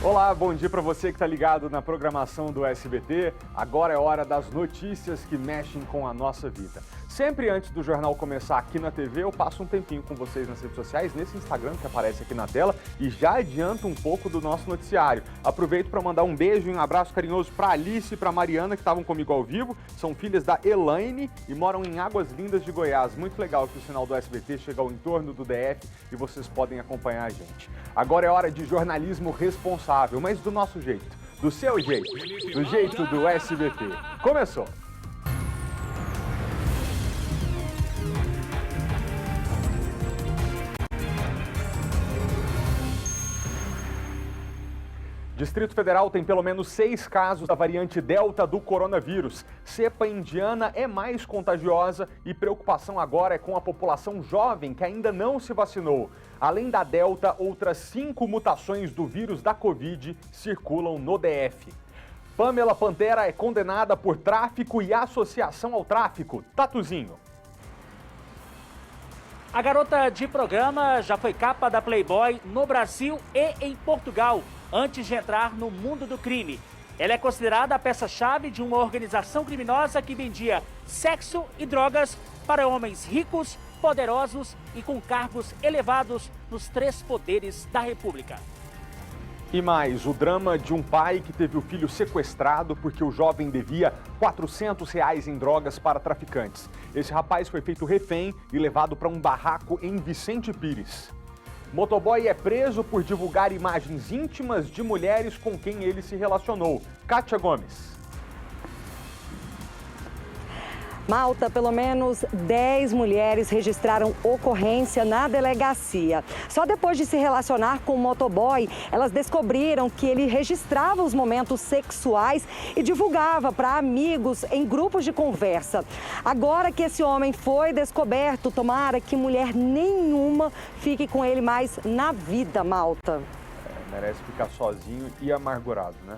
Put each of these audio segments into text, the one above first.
Olá, bom dia para você que está ligado na programação do SBT. Agora é hora das notícias que mexem com a nossa vida. Sempre antes do jornal começar aqui na TV, eu passo um tempinho com vocês nas redes sociais, nesse Instagram que aparece aqui na tela, e já adianto um pouco do nosso noticiário. Aproveito para mandar um beijo e um abraço carinhoso para Alice e para Mariana, que estavam comigo ao vivo. São filhas da Elaine e moram em Águas Lindas de Goiás. Muito legal que o sinal do SBT chega ao entorno do DF e vocês podem acompanhar a gente. Agora é hora de jornalismo responsável, mas do nosso jeito, do seu jeito, do jeito do SBT. Começou! Distrito Federal tem pelo menos 6 casos da variante Delta do coronavírus. Cepa indiana é mais contagiosa e preocupação agora é com a população jovem que ainda não se vacinou. Além da Delta, outras 5 mutações do vírus da Covid circulam no DF. Pamela Pantera é condenada por tráfico e associação ao tráfico. Tatuzinho. A garota de programa já foi capa da Playboy no Brasil e em Portugal, antes de entrar no mundo do crime. Ela é considerada a peça-chave de uma organização criminosa que vendia sexo e drogas para homens ricos, poderosos e com cargos elevados nos 3 poderes da República. E mais, o drama de um pai que teve o filho sequestrado porque o jovem devia R$ 400 em drogas para traficantes. Esse rapaz foi feito refém e levado para um barraco em Vicente Pires. Motoboy é preso por divulgar imagens íntimas de mulheres com quem ele se relacionou. Kátia Gomes. Malta, pelo menos 10 mulheres registraram ocorrência na delegacia. Só depois de se relacionar com o motoboy, elas descobriram que ele registrava os momentos sexuais e divulgava para amigos em grupos de conversa. Agora que esse homem foi descoberto, tomara que mulher nenhuma fique com ele mais na vida, Malta. Merece ficar sozinho e amargurado, né?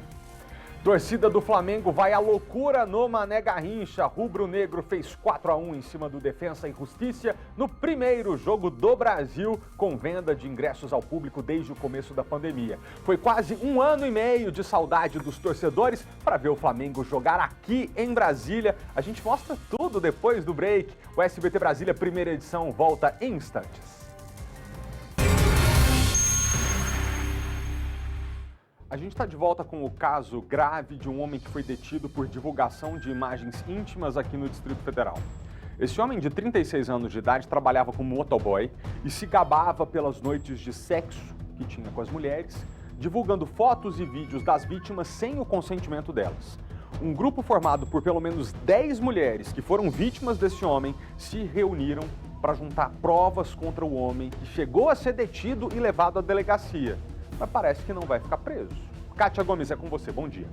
Torcida do Flamengo vai à loucura no Mané Garrincha. Rubro-negro fez 4-1 em cima do Defensa e Justiça no primeiro jogo do Brasil, com venda de ingressos ao público desde o começo da pandemia. Foi quase 1 ano e meio de saudade dos torcedores para ver o Flamengo jogar aqui em Brasília. A gente mostra tudo depois do break. O SBT Brasília, primeira edição, volta em instantes. A gente está de volta com o caso grave de um homem que foi detido por divulgação de imagens íntimas aqui no Distrito Federal. Esse homem de 36 anos de idade trabalhava como motoboy e se gabava pelas noites de sexo que tinha com as mulheres, divulgando fotos e vídeos das vítimas sem o consentimento delas. Um grupo formado por pelo menos 10 mulheres que foram vítimas desse homem se reuniram para juntar provas contra o homem que chegou a ser detido e levado à delegacia. Mas parece que não vai ficar preso. Kátia Gomes, é com você. Bom dia.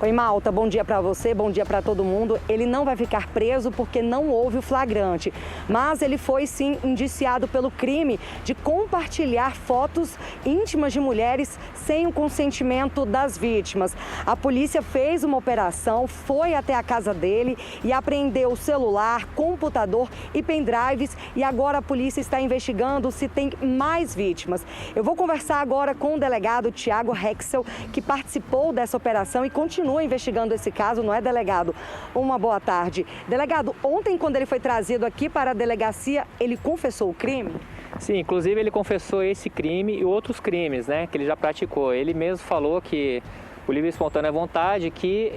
Oi, Malta, bom dia para você, bom dia para todo mundo. Ele não vai ficar preso porque não houve o flagrante, mas ele foi sim indiciado pelo crime de compartilhar fotos íntimas de mulheres sem o consentimento das vítimas. A polícia fez uma operação, foi até a casa dele e apreendeu celular, computador e pendrives, e agora a polícia está investigando se tem mais vítimas. Eu vou conversar agora com o delegado Tiago Hexel, que participou dessa operação e continua investigando esse caso, não é, delegado? Uma boa tarde. Delegado, ontem, quando ele foi trazido aqui para a delegacia, ele confessou o crime? Sim, inclusive ele confessou esse crime e outros crimes, né, que ele já praticou. Ele mesmo falou que, por livre e espontânea vontade, que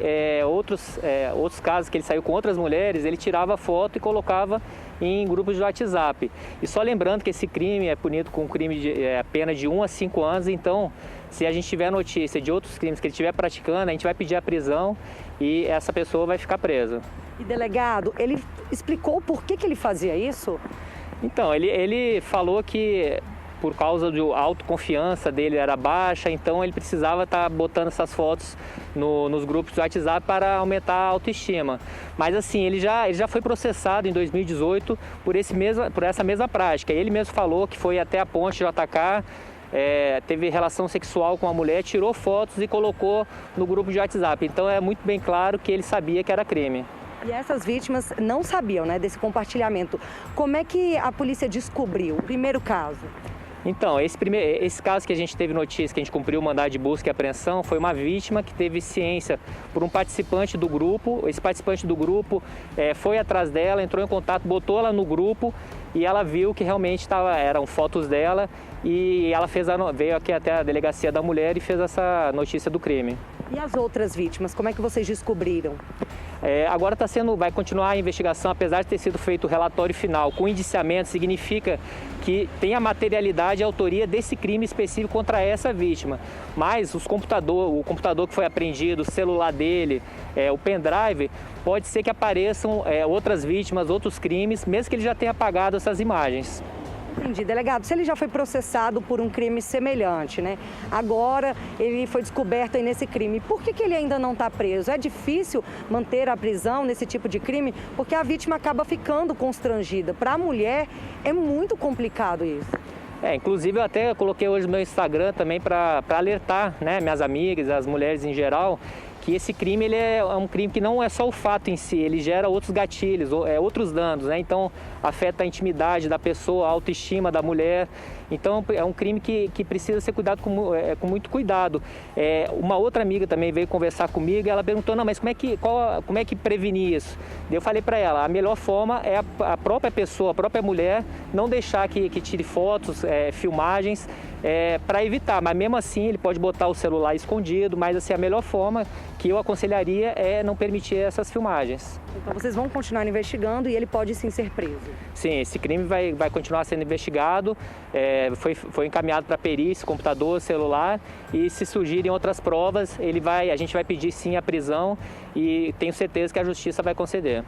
outros casos que ele saiu com outras mulheres, ele tirava foto e colocava em grupos de WhatsApp. E só lembrando que esse crime é punido com crime de pena de 1 a 5 anos, então se a gente tiver notícia de outros crimes que ele estiver praticando, a gente vai pedir a prisão e essa pessoa vai ficar presa. E delegado, ele explicou por que ele fazia isso? Então, ele falou que por causa da autoconfiança dele era baixa, então ele precisava estar botando essas fotos nos grupos do WhatsApp para aumentar a autoestima. Mas assim, ele já foi processado em 2018 por essa mesma prática. Ele mesmo falou que foi até a ponte JK, teve relação sexual com a mulher, tirou fotos e colocou no grupo de WhatsApp. Então é muito bem claro que ele sabia que era crime. E essas vítimas não sabiam, né, desse compartilhamento. Como é que a polícia descobriu o primeiro caso? Então, esse caso que a gente teve notícia, que a gente cumpriu o mandado de busca e apreensão, foi uma vítima que teve ciência por um participante do grupo. Esse participante do grupo foi atrás dela, entrou em contato, botou ela no grupo e ela viu que realmente eram fotos dela e ela veio aqui até a delegacia da mulher e fez essa notícia do crime. E as outras vítimas, como é que vocês descobriram? Agora vai continuar a investigação, apesar de ter sido feito o relatório final com indiciamento, significa que tem a materialidade e a autoria desse crime específico contra essa vítima. Mas o computador que foi apreendido, o celular dele, o pendrive, pode ser que apareçam outras vítimas, outros crimes, mesmo que ele já tenha apagado essas imagens. Entendi, delegado. Se ele já foi processado por um crime semelhante, né? Agora ele foi descoberto aí nesse crime. Por que ele ainda não está preso? É difícil manter a prisão nesse tipo de crime porque a vítima acaba ficando constrangida. Para a mulher é muito complicado isso. Inclusive eu até coloquei hoje no meu Instagram também para alertar, né, minhas amigas, as mulheres em geral, que esse crime ele é um crime que não é só o fato em si, ele gera outros gatilhos, outros danos, né? Então afeta a intimidade da pessoa, a autoestima da mulher. Então é um crime que precisa ser cuidado com muito cuidado. Uma outra amiga também veio conversar comigo e ela perguntou, não, mas como é que prevenir isso? Eu falei para ela, a melhor forma é a própria pessoa, a própria mulher, não deixar que tire fotos, filmagens, para evitar. Mas mesmo assim ele pode botar o celular escondido, mas assim, a melhor forma que eu aconselharia é não permitir essas filmagens. Então vocês vão continuar investigando e ele pode sim ser preso? Sim, esse crime vai continuar sendo investigado, foi encaminhado para perícia, computador, celular, e se surgirem outras provas, a gente vai pedir sim a prisão e tenho certeza que a justiça vai conceder.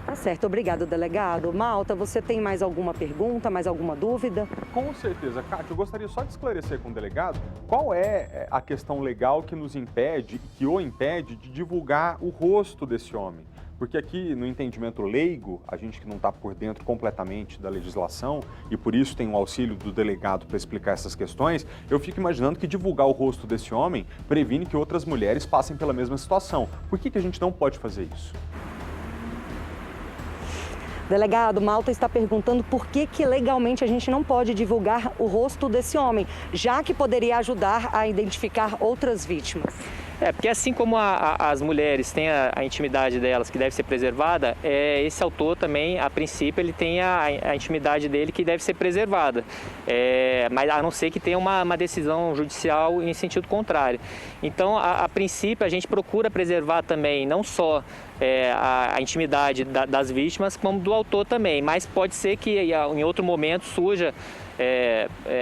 Tá certo, obrigado, delegado. Malta, você tem mais alguma pergunta, mais alguma dúvida? Com certeza. Cátia, eu gostaria só de esclarecer com o delegado qual é a questão legal que nos impede, que o impede de divulgar o rosto desse homem. Porque aqui, no entendimento leigo, a gente que não está por dentro completamente da legislação e por isso tem o auxílio do delegado para explicar essas questões, eu fico imaginando que divulgar o rosto desse homem previne que outras mulheres passem pela mesma situação. Por que a gente não pode fazer isso? Delegado, Malta está perguntando por que legalmente a gente não pode divulgar o rosto desse homem, já que poderia ajudar a identificar outras vítimas. Porque assim como as mulheres têm a intimidade delas que deve ser preservada, esse autor também, a princípio, ele tem a intimidade dele que deve ser preservada. Mas a não ser que tenha uma decisão judicial em sentido contrário. Então, a princípio, a gente procura preservar também não só a intimidade das vítimas, como do autor também. Mas pode ser que em outro momento surja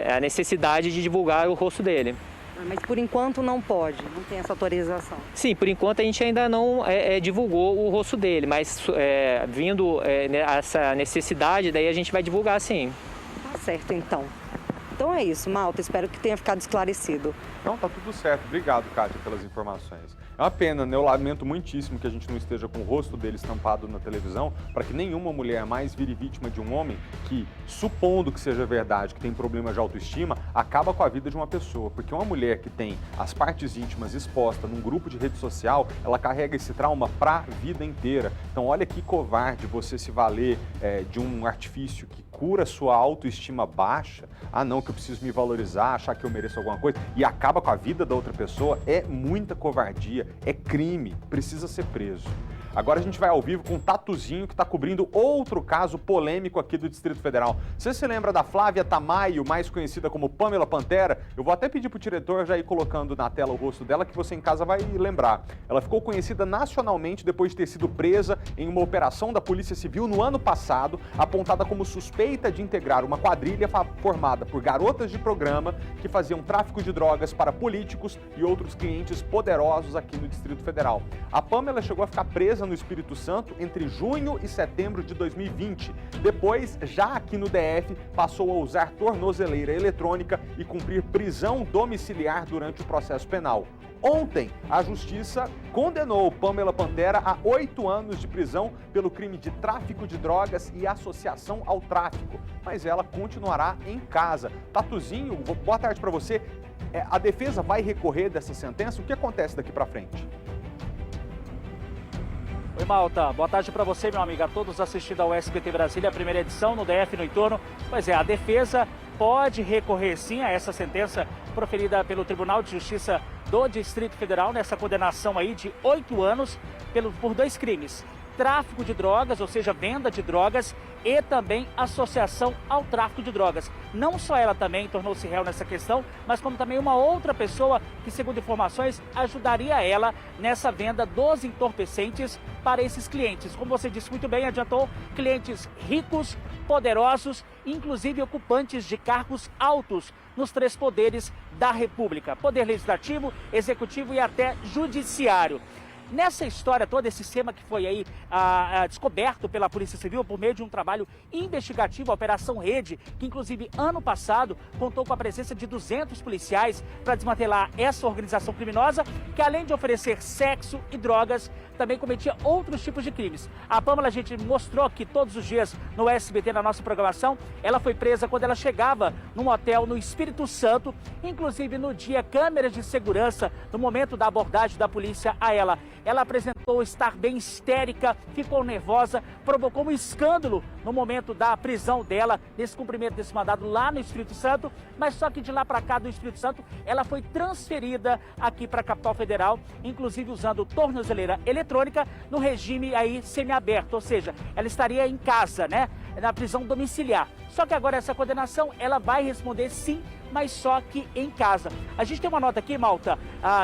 a necessidade de divulgar o rosto dele. Mas por enquanto não pode, não tem essa autorização. Sim, por enquanto a gente ainda não divulgou o rosto dele, mas vindo essa necessidade, daí a gente vai divulgar sim. Tá certo, então. Então é isso, Malta, espero que tenha ficado esclarecido. Não, tá tudo certo. Obrigado, Cátia, pelas informações. É uma pena, né? Eu lamento muitíssimo que a gente não esteja com o rosto dele estampado na televisão para que nenhuma mulher mais vire vítima de um homem que, supondo que seja verdade, que tem problema de autoestima, acaba com a vida de uma pessoa. Porque uma mulher que tem as partes íntimas expostas num grupo de rede social, ela carrega esse trauma para a vida inteira. Então olha que covarde você se valer de um artifício que cura sua autoestima baixa. Ah não, que eu preciso me valorizar, achar que eu mereço alguma coisa e acaba com a vida da outra pessoa. É muita covardia, é crime, precisa ser preso. Agora a gente vai ao vivo com o Tatuzinho, que está cobrindo outro caso polêmico aqui do Distrito Federal. Você se lembra da Flávia Tamayo, mais conhecida como Pamela Pantera? Eu vou até pedir para o diretor já ir colocando na tela o rosto dela, que você em casa vai lembrar. Ela ficou conhecida nacionalmente depois de ter sido presa em uma operação da Polícia Civil no ano passado, apontada como suspeita de integrar uma quadrilha formada por garotas de programa que faziam tráfico de drogas para políticos e outros clientes poderosos aqui no Distrito Federal. A Pamela chegou a ficar presa no Espírito Santo entre junho e setembro de 2020. Depois, já aqui no DF, passou a usar tornozeleira eletrônica e cumprir prisão domiciliar durante o processo penal. Ontem, a Justiça condenou Pamela Pantera a 8 anos de prisão pelo crime de tráfico de drogas e associação ao tráfico. Mas ela continuará em casa. Tatuzinho, boa tarde para você. A defesa vai recorrer dessa sentença? O que acontece daqui para frente? Oi, Malta. Boa tarde para você, meu amigo, a todos assistindo ao SBT Brasília, a primeira edição no DF no entorno. Pois é, a defesa pode recorrer sim a essa sentença proferida pelo Tribunal de Justiça do Distrito Federal, nessa condenação aí de 8 anos por 2 crimes. Tráfico de drogas, ou seja, venda de drogas, e também associação ao tráfico de drogas. Não só ela também tornou-se réu nessa questão, mas como também uma outra pessoa que, segundo informações, ajudaria ela nessa venda dos entorpecentes para esses clientes. Como você disse muito bem, adiantou, clientes ricos, poderosos, inclusive ocupantes de cargos altos nos 3 poderes da República: Poder Legislativo, Executivo e até Judiciário. Nessa história toda, esse esquema que foi aí descoberto pela Polícia Civil por meio de um trabalho investigativo, a Operação Rede, que inclusive ano passado contou com a presença de 200 policiais para desmantelar essa organização criminosa, que além de oferecer sexo e drogas, também cometia outros tipos de crimes. A Pâmela, a gente mostrou que todos os dias no SBT, na nossa programação, ela foi presa quando ela chegava num hotel no Espírito Santo, inclusive no dia, câmeras de segurança, no momento da abordagem da polícia a ela. Ela apresentou estar bem histérica, ficou nervosa, provocou um escândalo no momento da prisão dela, nesse cumprimento desse mandado lá no Espírito Santo, mas só que de lá para cá do Espírito Santo, ela foi transferida aqui para a capital federal, inclusive usando tornozeleira eletrônica no regime aí semiaberto, ou seja, ela estaria em casa, né, na prisão domiciliar. Só que agora essa condenação, ela vai responder sim, mas só que em casa. A gente tem uma nota aqui, Malta,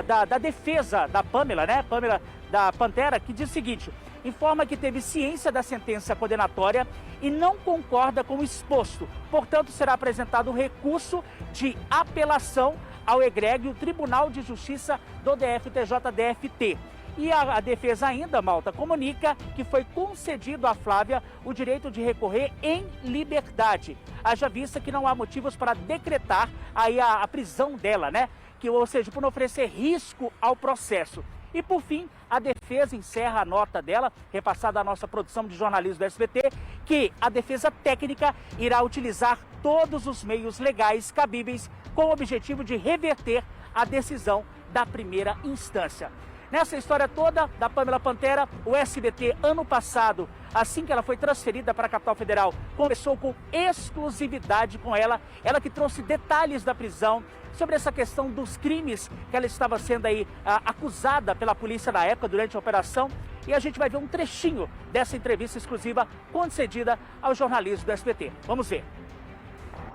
da defesa da Pâmela, né? Pâmela da Pantera, que diz o seguinte: informa que teve ciência da sentença condenatória e não concorda com o exposto. Portanto, será apresentado um recurso de apelação ao egrégio Tribunal de Justiça do DF-TJ-DFT. E a defesa ainda, Malta, comunica que foi concedido a Flávia o direito de recorrer em liberdade. Haja vista que não há motivos para decretar aí a prisão dela, né? Ou seja, por não oferecer risco ao processo. E por fim, a defesa encerra a nota dela, repassada à nossa produção de jornalismo do SBT, que a defesa técnica irá utilizar todos os meios legais cabíveis com o objetivo de reverter a decisão da primeira instância. Nessa história toda da Pâmela Pantera, o SBT, ano passado, assim que ela foi transferida para a capital federal, conversou com exclusividade com ela que trouxe detalhes da prisão, sobre essa questão dos crimes que ela estava sendo aí acusada pela polícia na época, durante a operação. E a gente vai ver um trechinho dessa entrevista exclusiva concedida ao jornalismo do SBT. Vamos ver.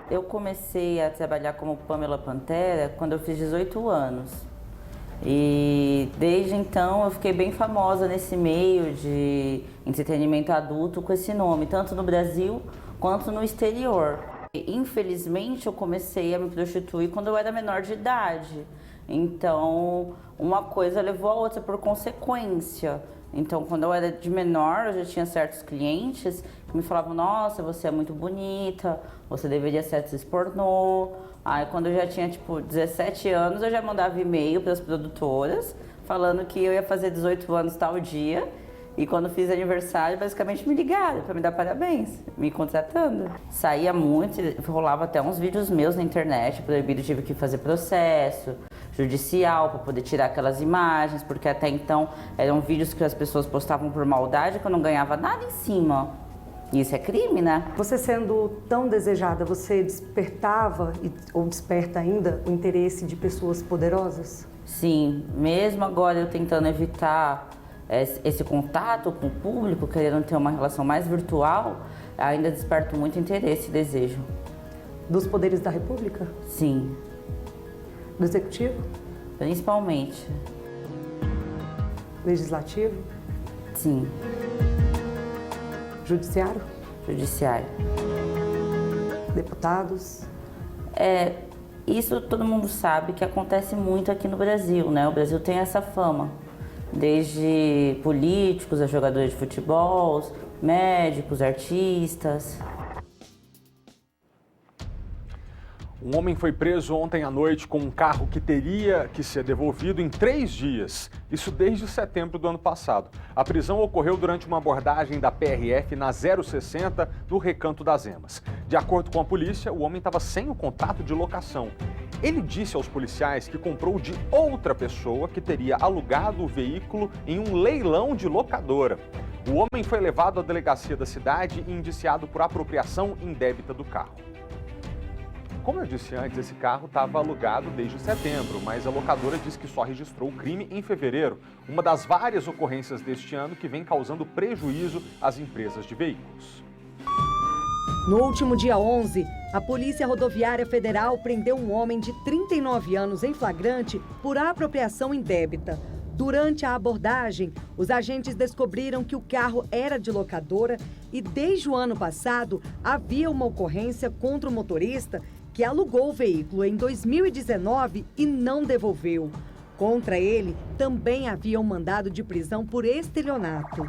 Eu comecei a trabalhar como Pâmela Pantera quando eu fiz 18 anos. E desde então eu fiquei bem famosa nesse meio de entretenimento adulto com esse nome, tanto no Brasil quanto no exterior. Infelizmente eu comecei a me prostituir quando eu era menor de idade, então uma coisa levou a outra por consequência. Então quando eu era de menor eu já tinha certos clientes que me falavam: nossa, você é muito bonita, você deveria ser atriz pornô. Aí quando eu já tinha tipo 17 anos eu já mandava e-mail para as produtoras falando que eu ia fazer 18 anos tal dia. E quando fiz aniversário, basicamente me ligaram para me dar parabéns, me contratando. Saía muito, rolava até uns vídeos meus na internet, proibido, tive que fazer processo judicial para poder tirar aquelas imagens, porque até então eram vídeos que as pessoas postavam por maldade, que eu não ganhava nada em cima. Isso é crime, né? Você sendo tão desejada, você despertava ou desperta ainda o interesse de pessoas poderosas? Sim, mesmo agora eu tentando evitar esse contato com o público, querendo ter uma relação mais virtual, ainda desperto muito interesse e desejo. Dos poderes da República? Sim. Do Executivo? Principalmente. Legislativo? Sim. Judiciário? Judiciário. Deputados? Isso todo mundo sabe que acontece muito aqui no Brasil, né? O Brasil tem essa fama. Desde políticos a jogadores de futebol, médicos, artistas. Um homem foi preso ontem à noite com um carro que teria que ser devolvido em 3 dias. Isso desde setembro do ano passado. A prisão ocorreu durante uma abordagem da PRF na 060 no Recanto das Emas. De acordo com a polícia, o homem estava sem o contrato de locação. Ele disse aos policiais que comprou de outra pessoa que teria alugado o veículo em um leilão de locadora. O homem foi levado à delegacia da cidade e indiciado por apropriação indébita do carro. Como eu disse antes, esse carro estava alugado desde setembro, mas a locadora diz que só registrou o crime em fevereiro, uma das várias ocorrências deste ano que vem causando prejuízo às empresas de veículos. No último dia 11, a Polícia Rodoviária Federal prendeu um homem de 39 anos em flagrante por apropriação indébita. Durante a abordagem, os agentes descobriram que o carro era de locadora e desde o ano passado havia uma ocorrência contra o motorista que alugou o veículo em 2019 e não devolveu. Contra ele, também havia um mandado de prisão por estelionato.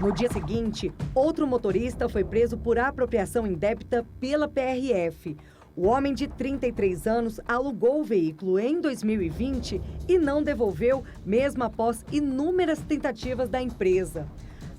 No dia seguinte, outro motorista foi preso por apropriação indébita pela PRF. O homem de 33 anos alugou o veículo em 2020 e não devolveu, mesmo após inúmeras tentativas da empresa.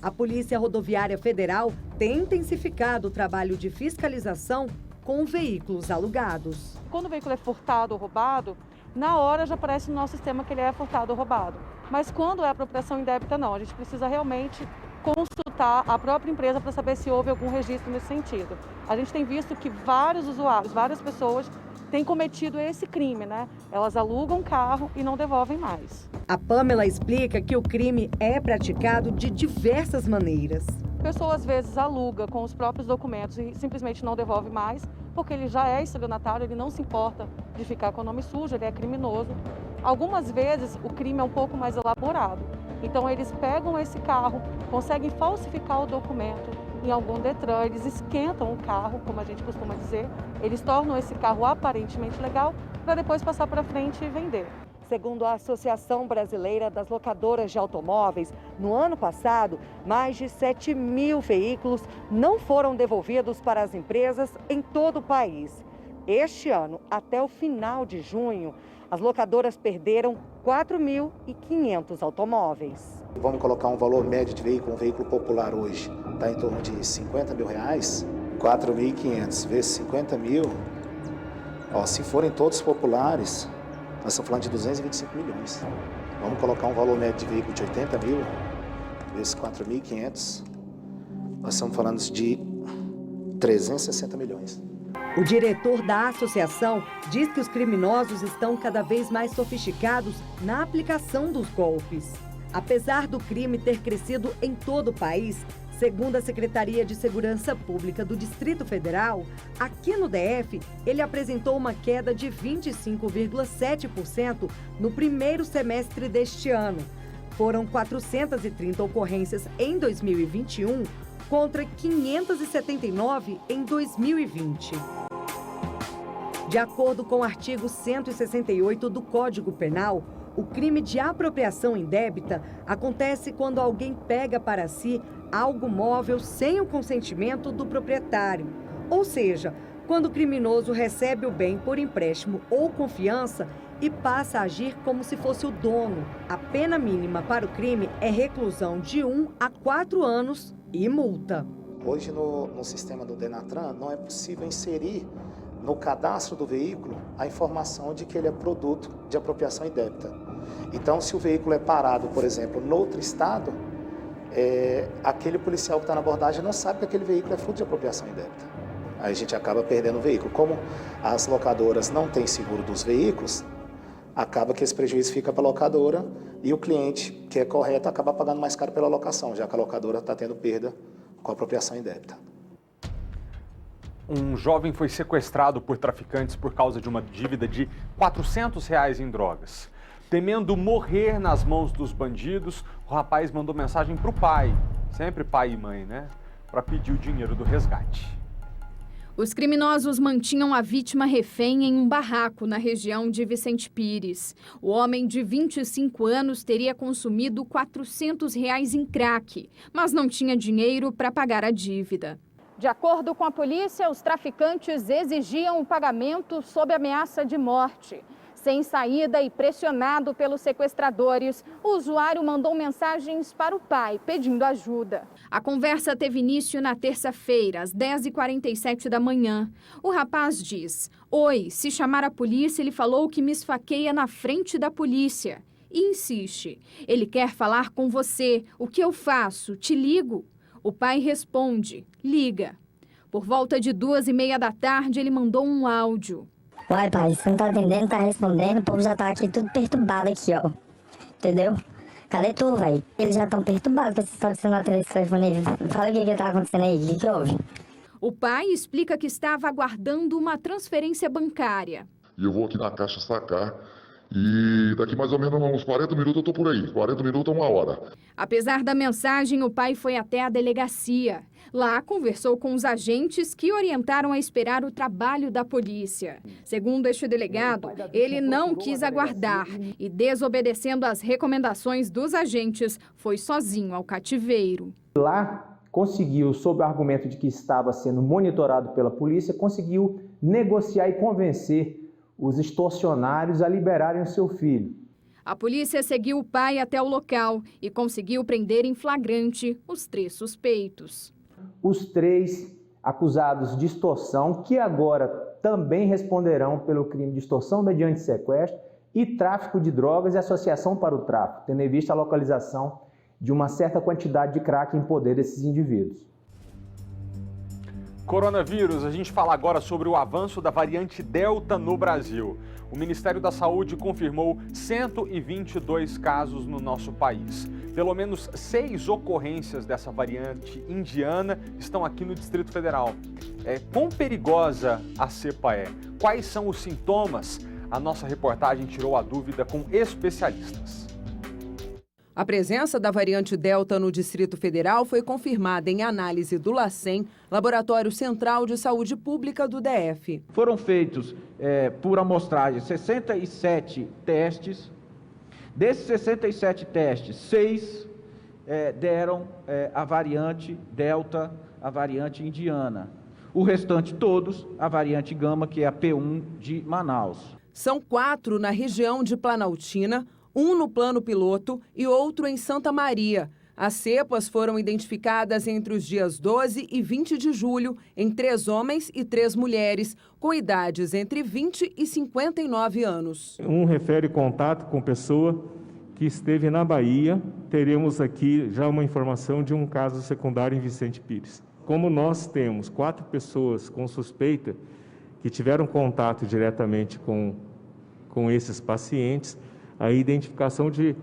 A Polícia Rodoviária Federal tem intensificado o trabalho de fiscalização com veículos alugados. Quando o veículo é furtado ou roubado, na hora já aparece no nosso sistema que ele é furtado ou roubado. Mas quando é apropriação indébita, não. A gente precisa realmente consultar a própria empresa para saber se houve algum registro nesse sentido. A gente tem visto que vários usuários, várias pessoas têm cometido esse crime, né? Elas alugam carro e não devolvem mais. A Pamela explica que o crime é praticado de diversas maneiras. A pessoa às vezes aluga com os próprios documentos e simplesmente não devolve mais, porque ele já é estelionatário, ele não se importa de ficar com o nome sujo, ele é criminoso. Algumas vezes o crime é um pouco mais elaborado. Então eles pegam esse carro, conseguem falsificar o documento em algum Detran, eles esquentam o carro, como a gente costuma dizer, eles tornam esse carro aparentemente legal para depois passar para frente e vender. Segundo a Associação Brasileira das Locadoras de Automóveis, no ano passado, mais de 7 mil veículos não foram devolvidos para as empresas em todo o país. Este ano, até o final de junho, as locadoras perderam 4.500 automóveis. Vamos colocar um valor médio de veículo, um veículo popular hoje, está em torno de R$50 mil, 4.500 vezes 50 mil, se forem todos populares, nós estamos falando de 225 milhões. Vamos colocar um valor médio de veículo de 80 mil vezes 4.500, nós estamos falando de 360 milhões. O diretor da associação diz que os criminosos estão cada vez mais sofisticados na aplicação dos golpes. Apesar do crime ter crescido em todo o país, segundo a Secretaria de Segurança Pública do Distrito Federal, aqui no DF, ele apresentou uma queda de 25,7% no primeiro semestre deste ano. Foram 430 ocorrências em 2021 contra 579 em 2020. De acordo com o artigo 168 do Código Penal, o crime de apropriação indébita acontece quando alguém pega para si algo móvel sem o consentimento do proprietário. Ou seja, quando o criminoso recebe o bem por empréstimo ou confiança e passa a agir como se fosse o dono. A pena mínima para o crime é reclusão de 1 a 4 anos e multa. Hoje no sistema do Denatran não é possível inserir no cadastro do veículo a informação de que ele é produto de apropriação indébita. Então, se o veículo é parado, por exemplo, noutro estado, aquele policial que está na abordagem não sabe que aquele veículo é fruto de apropriação indébita. Aí a gente acaba perdendo o veículo. Como as locadoras não têm seguro dos veículos, acaba que esse prejuízo fica para a locadora e o cliente, que é correto, acaba pagando mais caro pela locação, já que a locadora está tendo perda com a apropriação indébita. Um jovem foi sequestrado por traficantes por causa de uma dívida de R$ 400 em drogas. Temendo morrer nas mãos dos bandidos, o rapaz mandou mensagem para o pai, sempre pai e mãe, né? Para pedir o dinheiro do resgate. Os criminosos mantinham a vítima refém em um barraco na região de Vicente Pires. O homem de 25 anos teria consumido R$ 400 em crack, mas não tinha dinheiro para pagar a dívida. De acordo com a polícia, os traficantes exigiam o pagamento sob ameaça de morte. Sem saída e pressionado pelos sequestradores, o usuário mandou mensagens para o pai, pedindo ajuda. A conversa teve início na terça-feira, às 10h47 da manhã. O rapaz diz: "Oi, se chamar a polícia, ele falou que me esfaqueia na frente da polícia." E insiste: "Ele quer falar com você. O que eu faço? Te ligo?" O pai responde: "Liga." Por volta de 2h30 da tarde, ele mandou um áudio. Uai, pai, você não tá atendendo, não tá respondendo, o povo já tá aqui tudo perturbado aqui, ó. Entendeu? Cadê tu, velho? Eles já estão perturbados com essa história que você não atende esse telefone aí. Fala o que tá acontecendo aí, o que houve? O pai explica que estava aguardando uma transferência bancária. E eu vou aqui na caixa sacar e daqui mais ou menos uns 40 minutos eu tô por aí, 40 minutos a 1 hora. Apesar da mensagem, o pai foi até a delegacia. Lá, conversou com os agentes que orientaram a esperar o trabalho da polícia. Segundo este delegado, ele não quis aguardar e, desobedecendo às recomendações dos agentes, foi sozinho ao cativeiro. Lá, conseguiu, sob o argumento de que estava sendo monitorado pela polícia, conseguiu negociar e convencer os extorsionários a liberarem o seu filho. A polícia seguiu o pai até o local e conseguiu prender em flagrante os 3 suspeitos. Os 3 acusados de extorsão, que agora também responderão pelo crime de extorsão mediante sequestro e tráfico de drogas e associação para o tráfico, tendo em vista a localização de uma certa quantidade de crack em poder desses indivíduos. Coronavírus, a gente fala agora sobre o avanço da variante Delta no Brasil. O Ministério da Saúde confirmou 122 casos no nosso país. Pelo menos 6 ocorrências dessa variante indiana estão aqui no Distrito Federal. Quão perigosa a cepa é? Quais são os sintomas? A nossa reportagem tirou a dúvida com especialistas. A presença da variante Delta no Distrito Federal foi confirmada em análise do LACEN, Laboratório Central de Saúde Pública do DF. Foram feitos, por amostragem, 67 testes. Desses 67 testes, 6 deram a variante Delta, a variante indiana. O restante todos, a variante Gama, que é a P1 de Manaus. São 4 na região de Planaltina, 1 no plano piloto e outro em Santa Maria. As cepas foram identificadas entre os dias 12 e 20 de julho em 3 homens e 3 mulheres, com idades entre 20 e 59 anos. Um refere contato com pessoa que esteve na Bahia. Teremos aqui já uma informação de um caso secundário em Vicente Pires. Como nós temos 4 pessoas com suspeita que tiveram contato diretamente com esses pacientes, a identificação de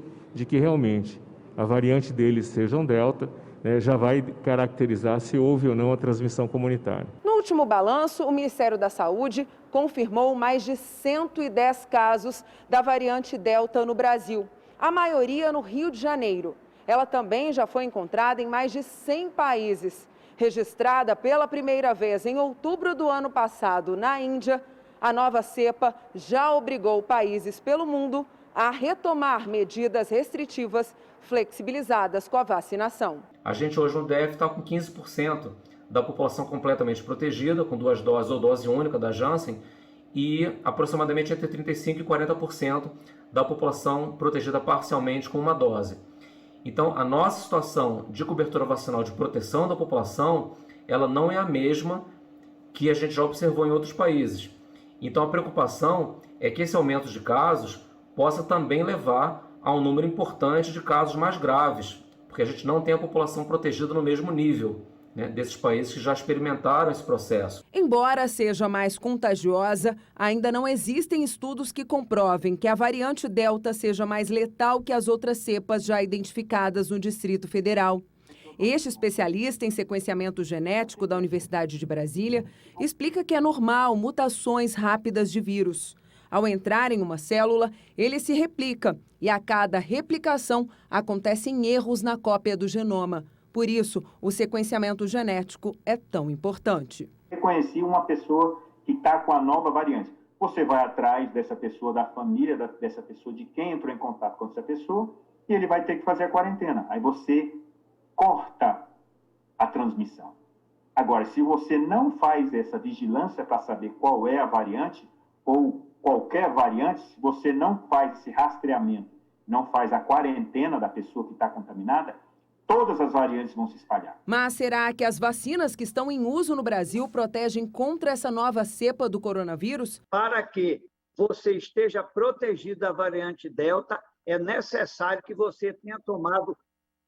que realmente a variante deles seja um Delta, já vai caracterizar se houve ou não a transmissão comunitária. No último balanço, o Ministério da Saúde confirmou mais de 110 casos da variante Delta no Brasil, a maioria no Rio de Janeiro. Ela também já foi encontrada em mais de 100 países. Registrada pela primeira vez em outubro do ano passado na Índia, a nova cepa já obrigou países pelo mundo a retomar medidas restritivas flexibilizadas com a vacinação. A gente hoje no DF está com 15% da população completamente protegida, com 2 doses ou dose única da Janssen, e aproximadamente entre 35% e 40% da população protegida parcialmente com 1 dose. Então, a nossa situação de cobertura vacinal de proteção da população, ela não é a mesma que a gente já observou em outros países. Então, a preocupação é que esse aumento de casos possa também levar a um número importante de casos mais graves, porque a gente não tem a população protegida no mesmo nível, desses países que já experimentaram esse processo. Embora seja mais contagiosa, ainda não existem estudos que comprovem que a variante Delta seja mais letal que as outras cepas já identificadas no Distrito Federal. Este especialista em sequenciamento genético da Universidade de Brasília explica que é normal mutações rápidas de vírus. Ao entrar em uma célula, ele se replica e a cada replicação acontecem erros na cópia do genoma. Por isso, o sequenciamento genético é tão importante. Reconheci uma pessoa que está com a nova variante. Você vai atrás dessa pessoa, da família dessa pessoa, de quem entrou em contato com essa pessoa, e ele vai ter que fazer a quarentena. Aí você corta a transmissão. Agora, se você não faz essa vigilância para saber qual é a variante, ou qualquer variante, se você não faz esse rastreamento, não faz a quarentena da pessoa que está contaminada, todas as variantes vão se espalhar. Mas será que as vacinas que estão em uso no Brasil protegem contra essa nova cepa do coronavírus? Para que você esteja protegido da variante Delta, é necessário que você tenha tomado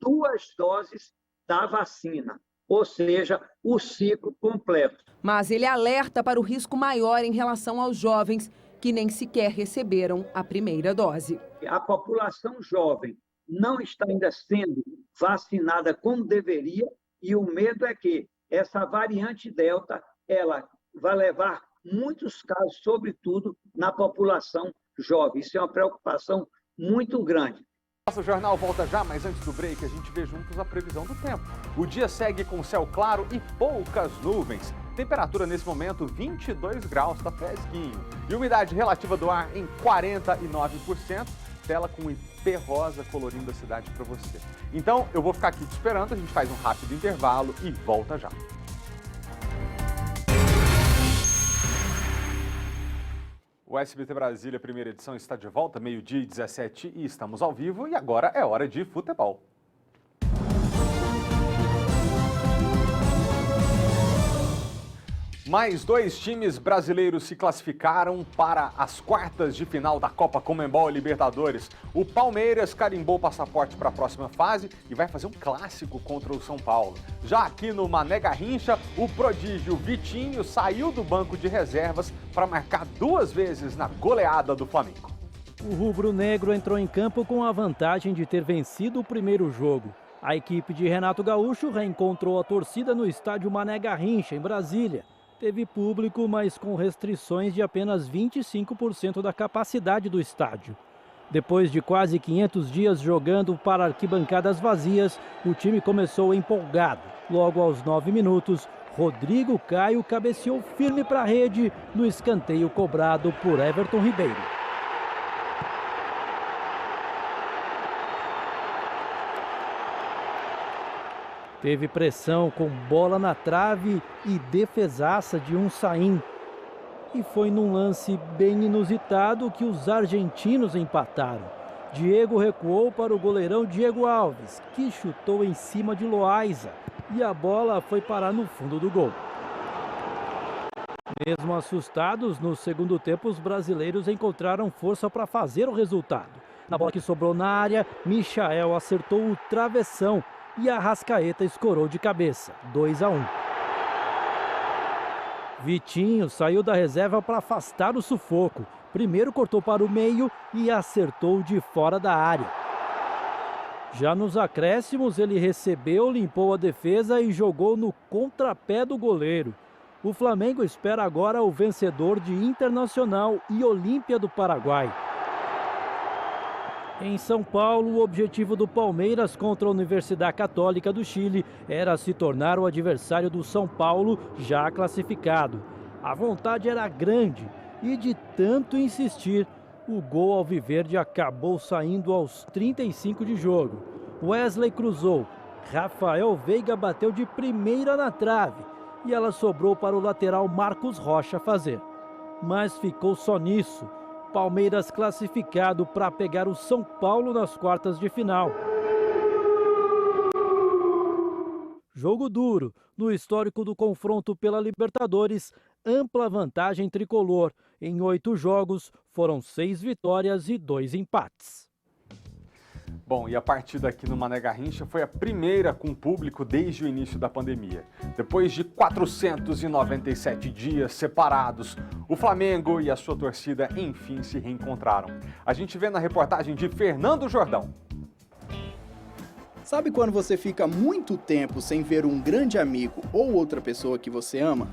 2 doses da vacina. ou seja, o ciclo completo. Mas ele alerta para o risco maior em relação aos jovens que nem sequer receberam a primeira dose. A população jovem não está ainda sendo vacinada como deveria e o medo é que essa variante Delta, ela vai levar muitos casos, sobretudo na população jovem. Isso é uma preocupação muito grande. Nosso jornal volta já, mas antes do break a gente vê juntos a previsão do tempo. O dia segue com céu claro e poucas nuvens. Temperatura nesse momento 22 graus, tá fresquinho. E umidade relativa do ar em 49%. Tela com IP rosa colorindo a cidade para você. Então eu vou ficar aqui te esperando, a gente faz um rápido intervalo e volta já. O SBT Brasília, primeira edição, está de volta, 12h17 e estamos ao vivo e agora é hora de futebol. Mais 2 times brasileiros se classificaram para as quartas de final da Copa Conmebol Libertadores. O Palmeiras carimbou o passaporte para a próxima fase e vai fazer um clássico contra o São Paulo. Já aqui no Mané Garrincha, o prodígio Vitinho saiu do banco de reservas para marcar 2 vezes na goleada do Flamengo. O rubro-negro entrou em campo com a vantagem de ter vencido o primeiro jogo. A equipe de Renato Gaúcho reencontrou a torcida no estádio Mané Garrincha, em Brasília. Teve público, mas com restrições de apenas 25% da capacidade do estádio. Depois de quase 500 dias jogando para arquibancadas vazias, o time começou empolgado. Logo aos 9 minutos, Rodrigo Caio cabeceou firme para a rede no escanteio cobrado por Everton Ribeiro. Teve pressão com bola na trave e defesaça de Unsain. E foi num lance bem inusitado que os argentinos empataram. Diego recuou para o goleirão Diego Alves, que chutou em cima de Loaiza. E a bola foi parar no fundo do gol. Mesmo assustados, no segundo tempo os brasileiros encontraram força para fazer o resultado. Na bola que sobrou na área, Michael acertou o travessão. E a Arrascaeta escorou de cabeça, 2-1. Vitinho saiu da reserva para afastar o sufoco. Primeiro cortou para o meio e acertou de fora da área. Já nos acréscimos, ele recebeu, limpou a defesa e jogou no contrapé do goleiro. O Flamengo espera agora o vencedor de Internacional e Olímpia do Paraguai. Em São Paulo, o objetivo do Palmeiras contra a Universidade Católica do Chile era se tornar o adversário do São Paulo já classificado. A vontade era grande e de tanto insistir, o gol alviverde acabou saindo aos 35 de jogo. Wesley cruzou, Rafael Veiga bateu de primeira na trave e ela sobrou para o lateral Marcos Rocha fazer. Mas ficou só nisso. Palmeiras classificado para pegar o São Paulo nas quartas de final. Jogo duro. No histórico do confronto pela Libertadores, ampla vantagem tricolor. Em 8 jogos, foram 6 vitórias e 2 empates. Bom, e a partida aqui no Mané Garrincha foi a primeira com público desde o início da pandemia. Depois de 497 dias separados, o Flamengo e a sua torcida enfim se reencontraram. A gente vê na reportagem de Fernando Jordão. Sabe quando você fica muito tempo sem ver um grande amigo ou outra pessoa que você ama?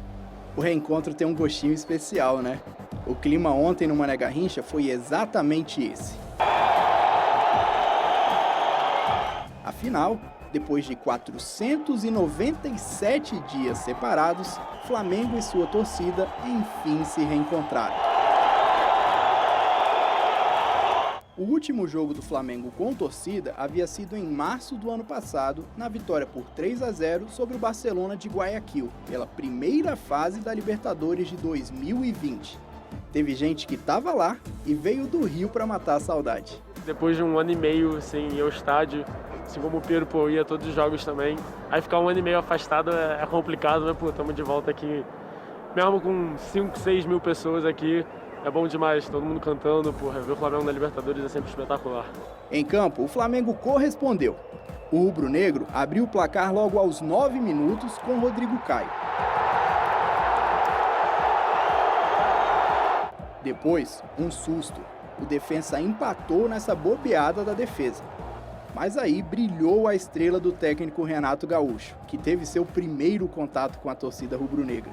O reencontro tem um gostinho especial, né? O clima ontem no Mané Garrincha foi exatamente esse. Afinal, depois de 497 dias separados, Flamengo e sua torcida enfim se reencontraram. O último jogo do Flamengo com torcida havia sido em março do ano passado, na vitória por 3-0 sobre o Barcelona de Guayaquil, pela primeira fase da Libertadores de 2020. Teve gente que estava lá e veio do Rio para matar a saudade. Depois de 1 ano e meio sem ir ao estádio, assim como o Pedro, pô, ia a todos os jogos também. Aí ficar 1 ano e meio afastado é complicado, né? Pô, estamos de volta aqui, mesmo com 5, 6 mil pessoas aqui, é bom demais, todo mundo cantando, pô, ver o Flamengo na Libertadores é sempre espetacular. Em campo, o Flamengo correspondeu. O rubro-negro abriu o placar logo aos 9 minutos com Rodrigo Caio. Depois, um susto. O defensa empatou nessa bobeada da defesa. Mas aí brilhou a estrela do técnico Renato Gaúcho, que teve seu primeiro contato com a torcida rubro-negra.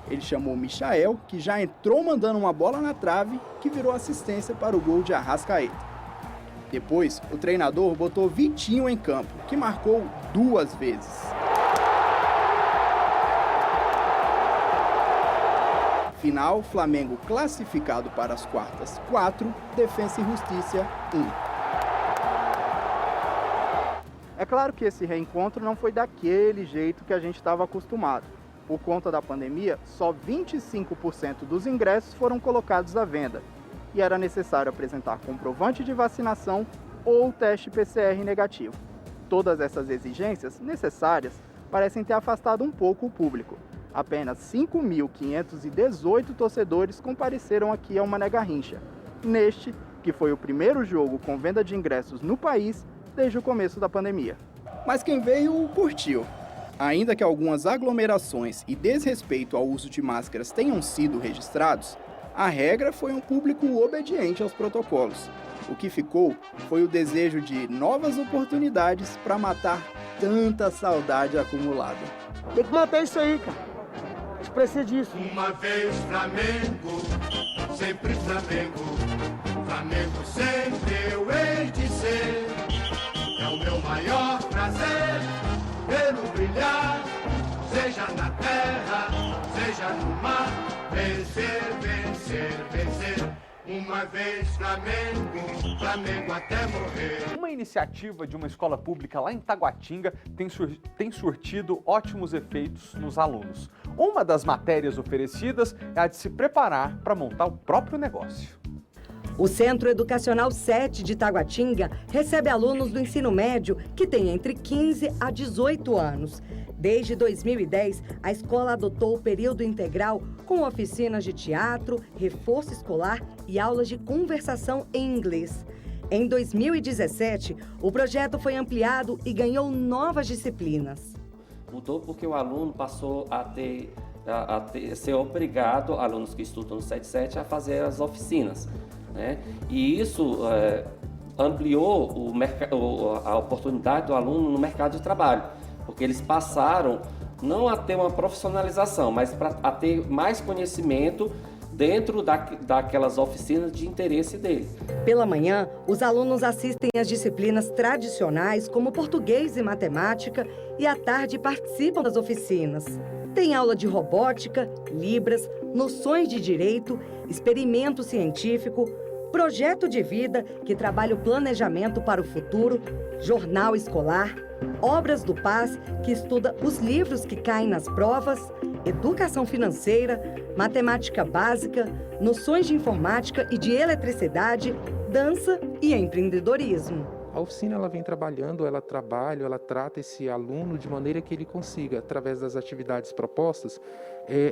Ele chamou Michael, que já entrou mandando uma bola na trave, que virou assistência para o gol de Arrascaeta. Depois, o treinador botou Vitinho em campo, que marcou 2 vezes. Final, Flamengo classificado para as quartas 4, Defensa e Justiça 1. É claro que esse reencontro não foi daquele jeito que a gente estava acostumado. Por conta da pandemia, só 25% dos ingressos foram colocados à venda. E era necessário apresentar comprovante de vacinação ou teste PCR negativo. Todas essas exigências necessárias parecem ter afastado um pouco o público. Apenas 5.518 torcedores compareceram aqui ao Mané Garrincha. Neste, que foi o primeiro jogo com venda de ingressos no país desde o começo da pandemia. Mas quem veio, curtiu. Ainda que algumas aglomerações e desrespeito ao uso de máscaras tenham sido registrados, a regra foi um público obediente aos protocolos. O que ficou foi o desejo de novas oportunidades para matar tanta saudade acumulada. Tem que manter isso aí, cara. A gente precisa disso. Uma vez Flamengo, sempre Flamengo. Flamengo sempre eu hei de ser. É o meu maior prazer vê-lo brilhar, seja na terra, seja no mar. Vencer, vencer, vencer. Uma vez Flamengo, Flamengo até morrer. Uma iniciativa de uma escola pública lá em Taguatinga tem surtido ótimos efeitos nos alunos. Uma das matérias oferecidas é a de se preparar para montar o próprio negócio. O Centro Educacional 7 de Taguatinga recebe alunos do ensino médio que têm entre 15 a 18 anos. Desde 2010, a escola adotou o período integral com oficinas de teatro, reforço escolar e aulas de conversação em inglês. Em 2017, o projeto foi ampliado e ganhou novas disciplinas. Mudou porque o aluno passou a ser obrigado, alunos que estudam no 77, a fazer as oficinas. Né? E isso ampliou a oportunidade do aluno no mercado de trabalho, porque eles passaram não a ter uma profissionalização, mas a ter mais conhecimento dentro daquelas oficinas de interesse deles. Pela manhã, os alunos assistem às disciplinas tradicionais, como português e matemática, e à tarde participam das oficinas. Tem aula de robótica, libras, noções de direito, experimento científico, projeto de vida, que trabalha o planejamento para o futuro, jornal escolar, obras do PAS, que estuda os livros que caem nas provas, educação financeira, matemática básica, noções de informática e de eletricidade, dança e empreendedorismo. A oficina ela vem trabalhando, ela trata esse aluno de maneira que ele consiga, através das atividades propostas,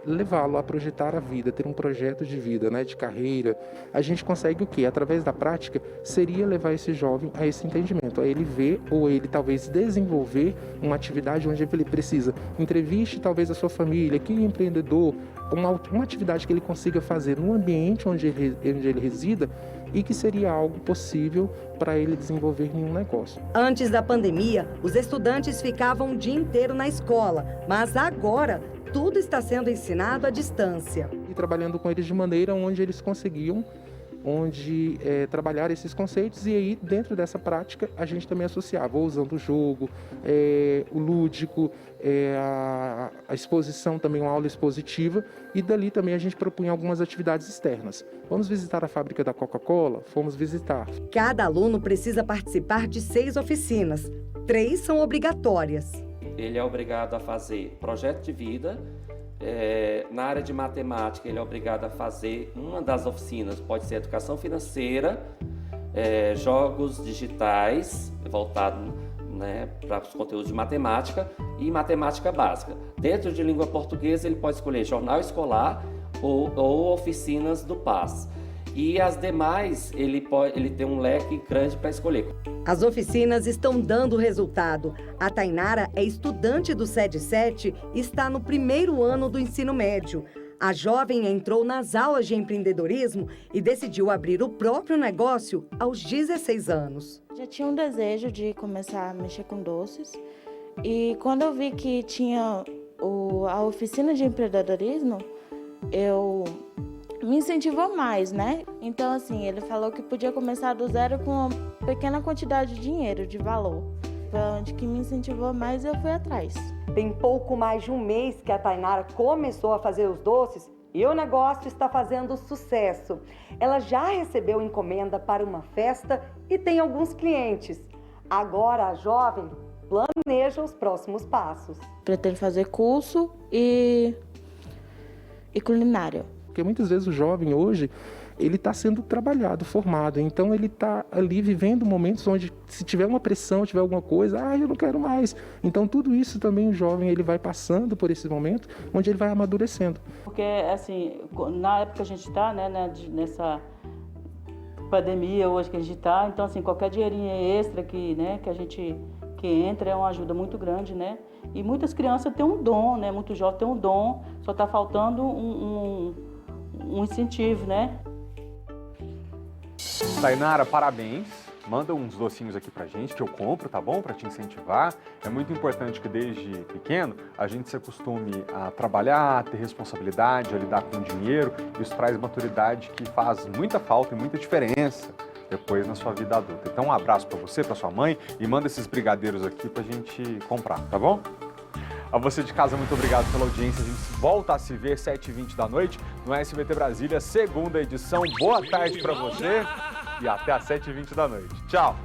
levá-lo a projetar a vida, ter um projeto de vida, né, de carreira. A gente consegue o quê? Através da prática, seria levar esse jovem a esse entendimento, a ele ver ou ele talvez desenvolver uma atividade onde ele precisa. Entreviste talvez a sua família, que empreendedor, uma atividade que ele consiga fazer no ambiente onde ele resida, e que seria algo possível para ele desenvolver em um negócio. Antes da pandemia, os estudantes ficavam o dia inteiro na escola, mas agora tudo está sendo ensinado à distância. E trabalhando com eles de maneira onde eles conseguiam trabalhar esses conceitos, e aí dentro dessa prática a gente também associava, usando o jogo, o lúdico, a exposição também, uma aula expositiva, e dali também a gente propunha algumas atividades externas. Vamos visitar a fábrica da Coca-Cola? Fomos visitar. Cada aluno precisa participar de 6 oficinas, 3 são obrigatórias. Ele é obrigado a fazer projeto de vida. Na área de matemática, ele é obrigado a fazer uma das oficinas, pode ser educação financeira, jogos digitais, voltado, né, para os conteúdos de matemática e matemática básica. Dentro de língua portuguesa, ele pode escolher jornal escolar ou oficinas do PAS. e as demais ele tem um leque grande para escolher. As oficinas estão dando resultado. A Tainara é estudante do SED 7 e está no primeiro ano do ensino médio. A jovem entrou nas aulas de empreendedorismo e decidiu abrir o próprio negócio aos 16 anos. Já tinha um desejo de começar a mexer com doces e quando eu vi que tinha a oficina de empreendedorismo, eu me incentivou mais, né? Então, assim, ele falou que podia começar do zero com uma pequena quantidade de dinheiro, de valor. Foi onde que me incentivou mais e eu fui atrás. Tem pouco mais de um mês que a Tainara começou a fazer os doces e o negócio está fazendo sucesso. Ela já recebeu encomenda para uma festa e tem alguns clientes. Agora a jovem planeja os próximos passos. Pretendo fazer curso e culinária. Porque muitas vezes o jovem hoje, ele está sendo trabalhado, formado, então ele está ali vivendo momentos onde se tiver uma pressão, tiver alguma coisa, eu não quero mais. Então tudo isso também o jovem ele vai passando por esse momento, onde ele vai amadurecendo. Porque assim, na época que a gente está, né, nessa pandemia hoje que a gente está, então assim, qualquer dinheirinho extra que a gente entra é uma ajuda muito grande, né? E muitas crianças têm um dom, né? Muitos jovens têm um dom, só está faltando um incentivo, né? Tainara, parabéns. Manda uns docinhos aqui pra gente, que eu compro, tá bom? Pra te incentivar. É muito importante que desde pequeno a gente se acostume a trabalhar, a ter responsabilidade, a lidar com dinheiro. Isso traz maturidade que faz muita falta e muita diferença depois na sua vida adulta. Então um abraço pra você, pra sua mãe e manda esses brigadeiros aqui pra gente comprar, tá bom? A você de casa, muito obrigado pela audiência. A gente volta a se ver 7h20 da noite no SBT Brasília, segunda edição. Boa tarde pra você e até às 7h20 da noite. Tchau!